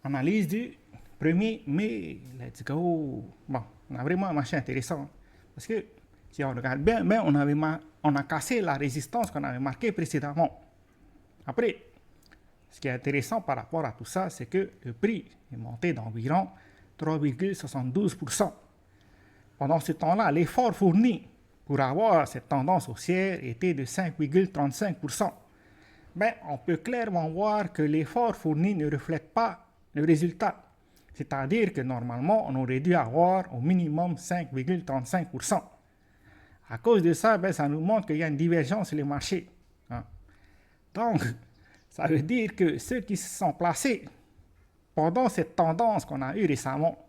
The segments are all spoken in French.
analyse du 1er mai. Let's go. Bon, on a vraiment un marché intéressant. Parce que si on regarde bien, on a cassé la résistance qu'on avait marquée précédemment. Après, ce qui est intéressant par rapport à tout ça, c'est que le prix est monté d'environ 3,72%. Pendant ce temps-là, l'effort fourni pour avoir cette tendance haussière était de 5,35%. Mais on peut clairement voir que l'effort fourni ne reflète pas le résultat. C'est-à-dire que normalement, on aurait dû avoir au minimum 5,35%. À cause de ça, ça nous montre qu'il y a une divergence sur les marchés. Donc, ça veut dire que ceux qui se sont placés pendant cette tendance qu'on a eue récemment,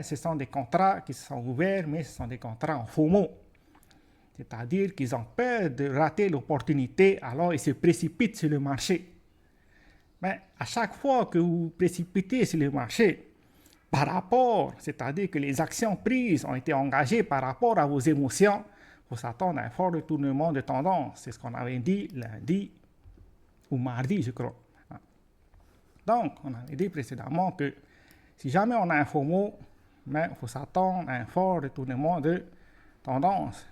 ce sont des contrats qui se sont ouverts, mais ce sont des contrats en FOMO. C'est-à-dire qu'ils ont peur de rater l'opportunité, alors ils se précipitent sur le marché. Mais à chaque fois que vous vous précipitez sur le marché, par rapport, c'est-à-dire que les actions prises ont été engagées par rapport à vos émotions, il faut s'attendre à un fort retournement de tendance. C'est ce qu'on avait dit lundi ou mardi, je crois. Donc, on avait dit précédemment que si jamais on a un FOMO, il faut s'attendre à un fort retournement de tendance.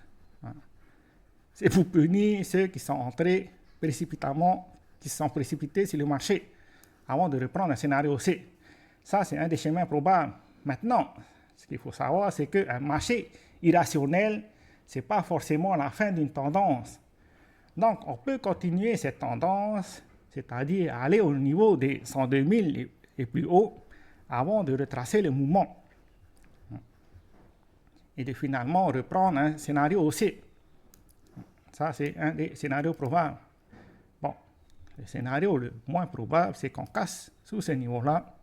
C'est pour punir ceux qui sont entrés précipitamment, qui se sont précipités sur le marché avant de reprendre un scénario C. Ça, c'est un des chemins probables. Maintenant, ce qu'il faut savoir, c'est qu'un marché irrationnel, ce n'est pas forcément la fin d'une tendance. Donc, on peut continuer cette tendance, c'est-à-dire aller au niveau des 102 000 et plus haut, avant de retracer le mouvement. Et de finalement reprendre un scénario haussier. Ça, c'est un des scénarios probables. Bon, le scénario le moins probable, c'est qu'on casse sous ce niveau-là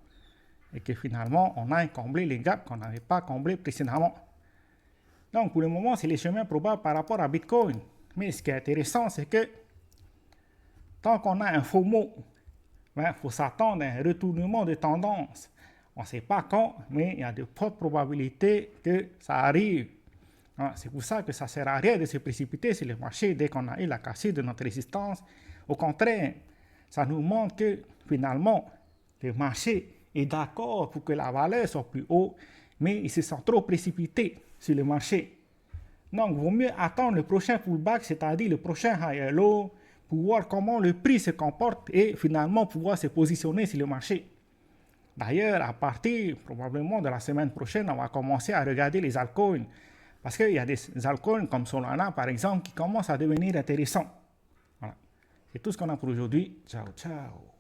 et que finalement, on aille combler les gaps qu'on n'avait pas comblés précédemment. Donc, pour le moment, c'est les chemins probables par rapport à Bitcoin. Mais ce qui est intéressant, c'est que tant qu'on a un FOMO, il faut s'attendre à un retournement de tendance. On ne sait pas quand, mais il y a de fortes probabilités que ça arrive. C'est pour ça que ça ne sert à rien de se précipiter sur le marché dès qu'on a eu la cassure de notre résistance. Au contraire, ça nous montre que finalement, le marché est d'accord pour que la valeur soit plus haute, mais ils se sont trop précipités sur le marché. Donc, il vaut mieux attendre le prochain pullback, c'est-à-dire le prochain higher low, pour voir comment le prix se comporte et finalement pouvoir se positionner sur le marché. D'ailleurs, à partir probablement de la semaine prochaine, on va commencer à regarder les altcoins. Parce qu'il y a des altcoins comme Solana, par exemple, qui commencent à devenir intéressants. Voilà. C'est tout ce qu'on a pour aujourd'hui. Ciao, ciao.